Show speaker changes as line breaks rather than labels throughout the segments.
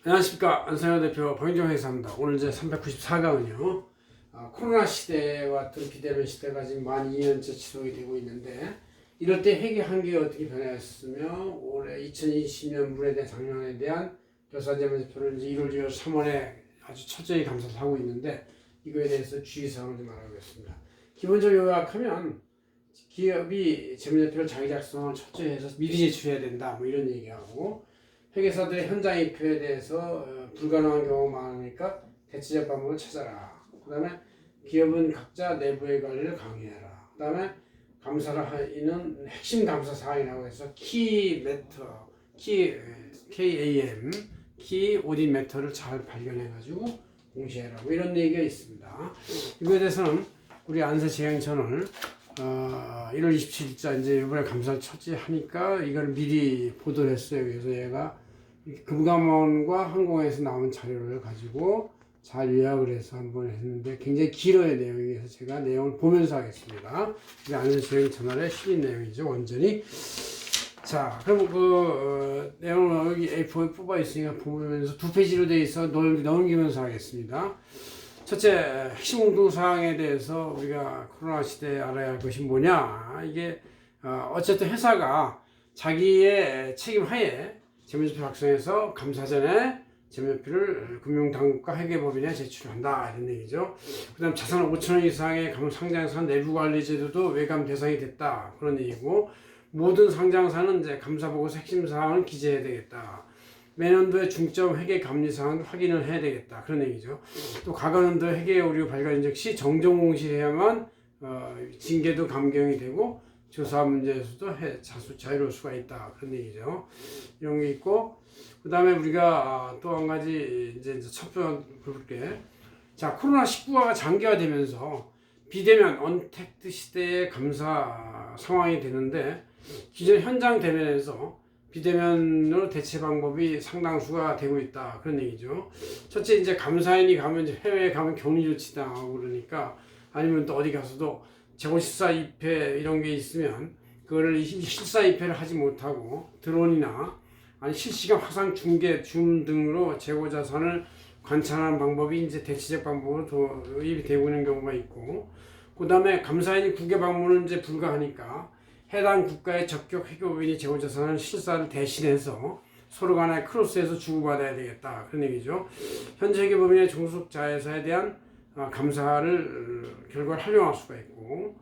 안녕하십니까. 안상현 대표 박윤정 회사입니다. 오늘 이제 394강은요. 코로나 시대와 어떤 비대면 시대가 지금 만 2년째 지속이 되고 있는데, 이럴 때 회계 한계가 어떻게 변화했으며 올해 2020년 물에 대한 작년에 대한 결산제표를 이제 1월, 2월, 3월에 아주 철저히 감사를 하고 있는데, 이거에 대해서 주의사항을 좀 알아보겠습니다. 기본적으로 요약하면 기업이 재무제표를 자기 작성을 철저히 해서 미리 제출해야 된다, 뭐 이런 얘기하고, 회계사들의 현장 입표에 대해서 불가능한 경우가 많으니까 대체적 방법을 찾아라. 그 다음에 기업은 각자 내부의 관리를 강화해라. 그 다음에 감사를 하는 핵심 감사 사항이라고 해서 키 매터, KAM, 키 오딘 매터를 잘 발견해가지고 공시해라. 뭐 이런 얘기가 있습니다. 이거에 대해서는 우리 안세재행천을 1월 27일자 이제 이번에 감사를 처치하니까 이걸 미리 보도를 했어요. 그래서 얘가 금감원과 항공에서 나온 자료를 가지고 잘 요약을 해서 한번 했는데 굉장히 길어요, 내용이. 그래서 제가 내용을 보면서 하겠습니다. 이게 안세재행천의 실린 내용이죠, 완전히. 자, 그럼 내용을 여기 A4에 뽑아 있으니까 보면서 두 페이지로 되어 있어 넘기면서 하겠습니다. 첫째, 핵심 공통사항에 대해서 우리가 코로나 시대에 알아야 할 것이 뭐냐. 이게 어쨌든 회사가 자기의 책임 하에 재무제표 작성해서 감사 전에 재무제표를 금융당국과 회계법인에 제출한다, 이런 얘기죠. 그 다음 자산 5천원 이상의 상장사 내부관리제도도 외감 대상이 됐다, 그런 얘기고, 모든 상장사는 이제 감사보고서 핵심 사항을 기재해야 되겠다. 매년도의 중점 회계 감리 사항도 확인을 해야 되겠다, 그런 얘기죠. 또 과거년도 회계 오류 발견 즉시 정정 공시해야만 징계도 감경이 되고 조사 문제에서도 자유로울 수가 있다, 그런 얘기죠. 이런 게 있고, 그 다음에 우리가 또 한 가지 이제 첫 번째 볼게. 자, 코로나19가 장기화되면서 비대면 언택트 시대의 감사 상황이 되는데, 기존 현장 대면에서 비대면으로 대체 방법이 상당수가 되고 있다, 그런 얘기죠. 첫째, 이제 감사인이 가면 이제 해외에 가면 격리 조치 당하고 그러니까, 아니면 또 어디 가서도 재고 실사 입회 이런 게 있으면 그거를 실사 입회를 하지 못하고 드론이나 아니 실시간 화상 중계 줌 등으로 재고 자산을 관찰하는 방법이 이제 대체적 방법으로 도입이 되고 있는 경우가 있고, 그 다음에 감사인이 국외 방문은 이제 불가하니까 해당 국가의 적격 회계법인이 재고 자산을 실사를 대신해서 서로 간에 크로스해서 주고받아야 되겠다, 그런 얘기죠. 현재 회계법인의 종속 자회사에 대한 감사를 결과를 활용할 수가 있고,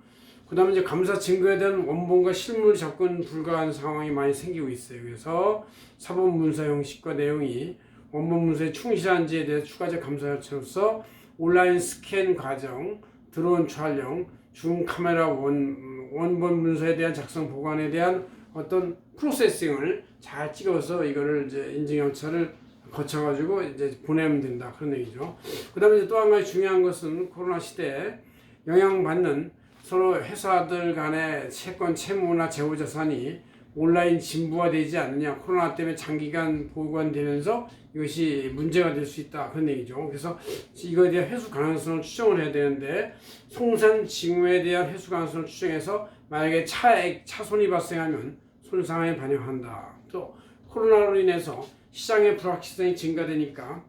그 다음에 이제 감사 증거에 대한 원본과 실물 접근 불가한 상황이 많이 생기고 있어요. 그래서 사본 문서 형식과 내용이 원본 문서에 충실한지에 대해서 추가적 감사 요청으로서 온라인 스캔 과정, 드론 촬영, 줌 카메라 원본 문서에 대한 작성 보관에 대한 어떤 프로세싱을 잘 찍어서 이거를 이제 인증 절차를 거쳐가지고 이제 보내면 된다, 그런 얘기죠. 그 다음에 이제 또 한 가지 중요한 것은 코로나 시대에 영향받는 서로 회사들 간의 채권, 채무나 재고자산이 온라인 진부화되지 않느냐, 코로나 때문에 장기간 보관되면서 이것이 문제가 될 수 있다, 그런 얘기죠. 그래서 이거에 대한 회수 가능성을 추정을 해야 되는데, 송산 징후에 대한 회수 가능성을 추정해서 만약에 차손이 발생하면 손상에 반영한다. 또 코로나로 인해서 시장의 불확실성이 증가되니까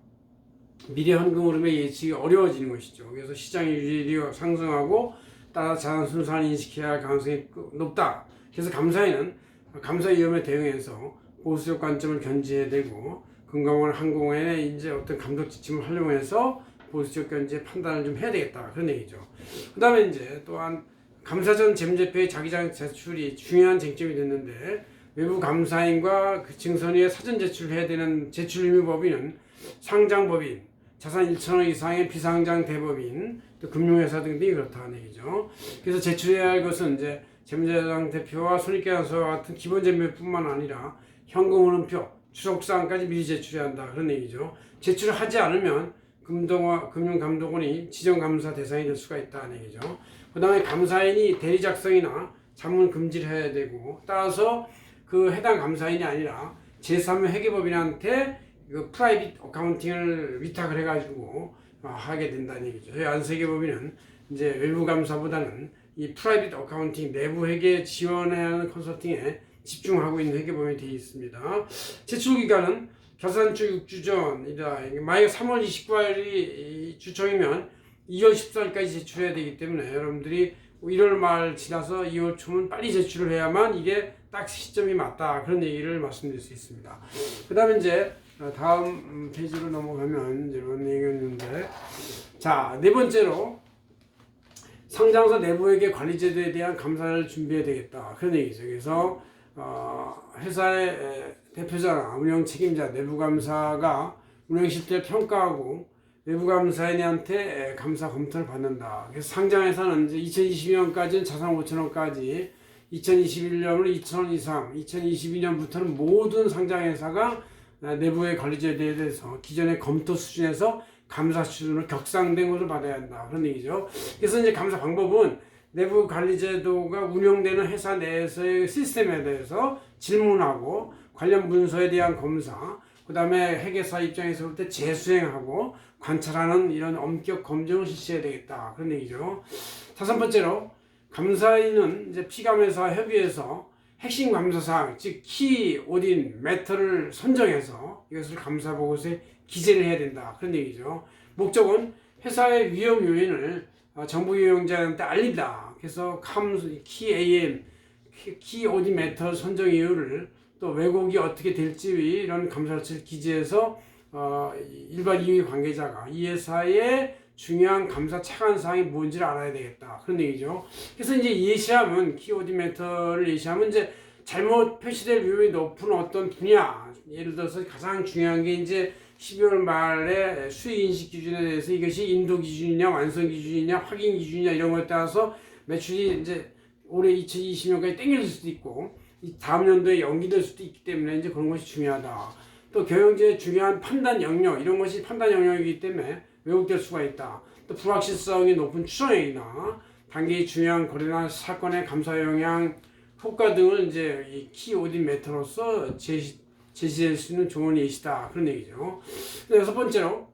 미래 현금 흐름의 예측이 어려워지는 것이죠. 그래서 시장의 유지율이 상승하고 따라 자산 손상을 인식해야 할 가능성이 높다. 그래서 감사인은 감사 위험에 대응해서 보수적 관점을 견지해야 되고, 금감원 항공의 이제 어떤 감독 지침을 활용해서 보수적 견지의 판단을 좀 해야 되겠다, 그런 얘기죠. 그 다음에 이제 또한 감사 전 재무제표의 자기장 제출이 중요한 쟁점이 됐는데, 외부 감사인과 그 증선위에 사전 제출을 해야 되는 제출 의무 법인은 상장법인, 자산 1천억 이상의 비상장 대법인, 또 금융회사 등등이 그렇다는 얘기죠. 그래서 제출해야 할 것은 이제 재무제장 대표와 손익계산서와 같은 기본 재무제표뿐만 아니라 현금 흐름표, 추적사항까지 미리 제출해야 한다, 그런 얘기죠. 제출을 하지 않으면 금융감독원이 지정감사 대상이 될 수가 있다는 얘기죠. 그 다음에 감사인이 대리 작성이나 자문 금지를 해야 되고, 따라서 그 해당 감사인이 아니라 제3의 회계법인한테 그 프라이빗 어카운팅을 위탁을 해가지고 하게 된다는 얘기죠. 저희 안세계법인은 이제 외부 감사보다는 이 프라이빗 어카운팅 내부 회계 지원해야 하는 컨설팅에 집중하고 있는 회계법인이 되어 있습니다. 제출 기간은 결산주 6주 전이다. 만약 3월 29일이 주총이면 2월 14일까지 제출해야 되기 때문에 여러분들이 1월 말 지나서 2월 초면 빨리 제출을 해야만 이게 딱 시점이 맞다. 그런 얘기를 말씀드릴 수 있습니다. 그 다음에 이제 다음 페이지로 넘어가면 이런 얘기였는데, 자, 네 번째로 상장사 내부에게 관리제도에 대한 감사를 준비해야 되겠다. 그런 얘기죠. 그래서 회사의 대표자나 운영 책임자, 내부감사가 운영 실태를 평가하고 외부감사인한테 감사 검토를 받는다. 그래서 상장회사는 이제 2020년까지는 자산 5천원까지, 2021년으로 2천원 이상, 2022년부터는 모든 상장회사가 내부의 관리제도에 대해서 기존의 검토 수준에서 감사 수준으로 격상된 것을 받아야 한다. 그런 얘기죠. 그래서 이제 감사 방법은 내부 관리제도가 운영되는 회사 내에서의 시스템에 대해서 질문하고 관련 문서에 대한 검사, 그 다음에 회계사 입장에서부터 재수행하고 관찰하는 이런 엄격 검증을 실시해야 되겠다. 그런 얘기죠. 다섯 번째로 감사인은 이제 피감회사 협의회에서 핵심 감사사항, 즉 키 오딘 매터를 선정해서 이것을 감사 보고서에 기재를 해야 된다. 그런 얘기죠. 목적은 회사의 위험 요인을 정부 유용자한테 알린다. 그래서 키 AM, 키 오딘 매터 선정 이유를 또 왜곡이 어떻게 될지 이런 감사를 기재해서 일반 이해 관계자가 이 회사의 중요한 감사 착안사항이 뭔지를 알아야 되겠다. 그런 얘기죠. 그래서 이제 예시하면, 키워드 매터를 예시하면 이제 잘못 표시될 위험이 높은 어떤 분야, 예를 들어서 가장 중요한 게 이제 12월 말에 수익 인식 기준에 대해서 이것이 인도 기준이냐, 완성 기준이냐, 확인 기준이냐 이런 것에 따라서 매출이 이제 올해 2020년까지 땡길 수도 있고, 다음 연도에 연기될 수도 있기 때문에 이제 그런 것이 중요하다. 또 경영진의 중요한 판단 영역, 이런 것이 판단 영역이기 때문에 왜곡될 수가 있다. 또 불확실성이 높은 추정액이나 단기 중요한 거래나 사건의 감사 영향, 효과 등을 이제 이 키 오딘 매터로서 제시할 수 있는 좋은 예시다. 그런 얘기죠. 여섯 번째로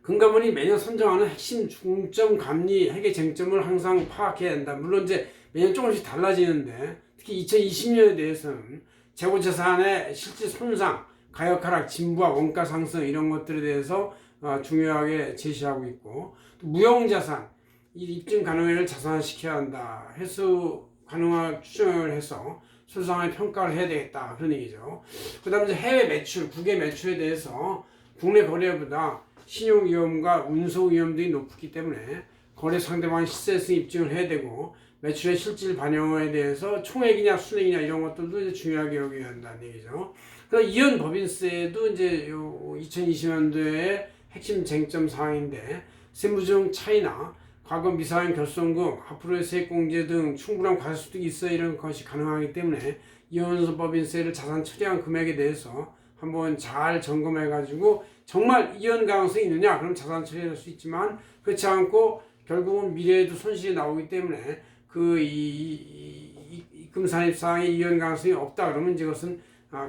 금감원이 매년 선정하는 핵심 중점 감리 회계 쟁점을 항상 파악해야 한다. 물론 이제 매년 조금씩 달라지는데 특히 2020년에 대해서는 재고자산의 실질 손상, 가격 하락, 진부와 원가 상승 이런 것들에 대해서 중요하게 제시하고 있고, 또 무형자산, 이 입증 가능성을 자산화시켜야 한다. 회수 가능한 추정을 해서 수상의 평가를 해야 되겠다. 그런 얘기죠. 그 다음에 이제 해외 매출, 국외 매출에 대해서 국내 거래보다 신용 위험과 운송 위험들이 높기 때문에 거래 상대방의 실세성 입증을 해야 되고, 매출의 실질 반영에 대해서 총액이냐 순액이냐 이런 것들도 이제 중요하게 여겨야 한다는 얘기죠. 그래서 이혼 법인세도 이제 2020년도에 핵심 쟁점 사항인데, 세무중 차이나 과거 미사한 결손금, 앞으로의 세액공제 등 충분한 과세소득이 있어야 이런 것이 가능하기 때문에 이혼법인세를 자산 처리한 금액에 대해서 한번 잘 점검해 가지고 정말 이혼 가능성이 있느냐, 그럼 자산 처리할 수 있지만 그렇지 않고 결국은 미래에도 손실이 나오기 때문에 그 입금 산입사항에 이혼 가능성이 없다 그러면 이것은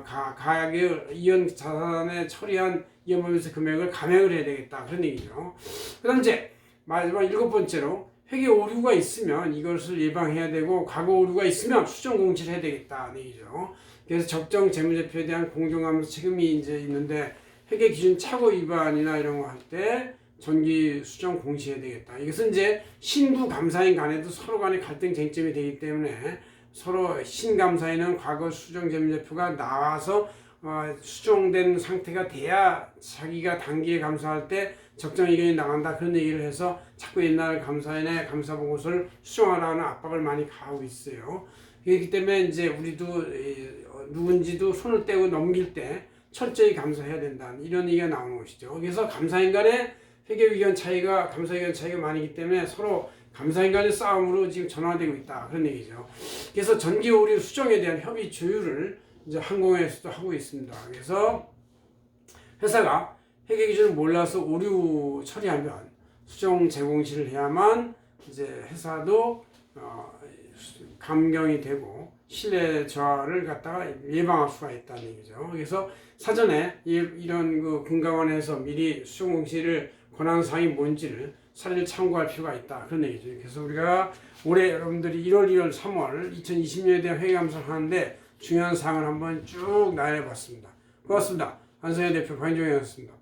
가액의 이혼 자산에 처리한 이혼법인세 금액을 감액을 해야 되겠다. 그런 얘기죠. 그 다음 이제 마지막 일곱 번째로 회계 오류가 있으면 이것을 예방해야 되고, 과거 오류가 있으면 수정 공시를 해야 되겠다. 얘기죠. 그래서 적정 재무제표에 대한 공정감사 책임이 이제 있는데, 회계 기준 착오 위반이나 이런 거 할 때 정기 수정 공시해야 되겠다. 이것은 이제 신구 감사인 간에도 서로 간의 갈등 쟁점이 되기 때문에 서로 신감사인은 과거 수정 재무제표가 나와서 수정된 상태가 돼야 자기가 단기에 감사할 때 적정 의견이 나간다. 그런 얘기를 해서 자꾸 옛날 감사인의 감사 보고서를 수정하라는 압박을 많이 가하고 있어요. 그렇기 때문에 이제 우리도 누군지도 손을 떼고 넘길 때 철저히 감사해야 된다. 이런 얘기가 나오는 것이죠. 그래서 감사인 간의 회계 의견 차이가, 감사 의견 차이가 많이기 때문에 서로 감사인 간의 싸움으로 지금 전환되고 있다. 그런 얘기죠. 그래서 전기 오류 수정에 대한 협의 조율을 이제 항공회에서도 하고 있습니다. 그래서 회사가 회계 기준을 몰라서 오류 처리하면 수정 재공시를 해야만 이제 회사도 감경이 되고 신뢰 저하를 갖다가 예방할 수가 있다는 얘기죠. 그래서 사전에 이런 그 금감원에서 미리 수정 공시를 권한 사항이 뭔지를 사례를 참고할 필요가 있다. 그런 얘기죠. 그래서 우리가 올해 여러분들이 1월, 2월, 3월 2020년에 대한 회계 감사를 하는데 중요한 사항을 한번 쭉 나열해 봤습니다. 고맙습니다. 안성현 대표 박인종이었습니다.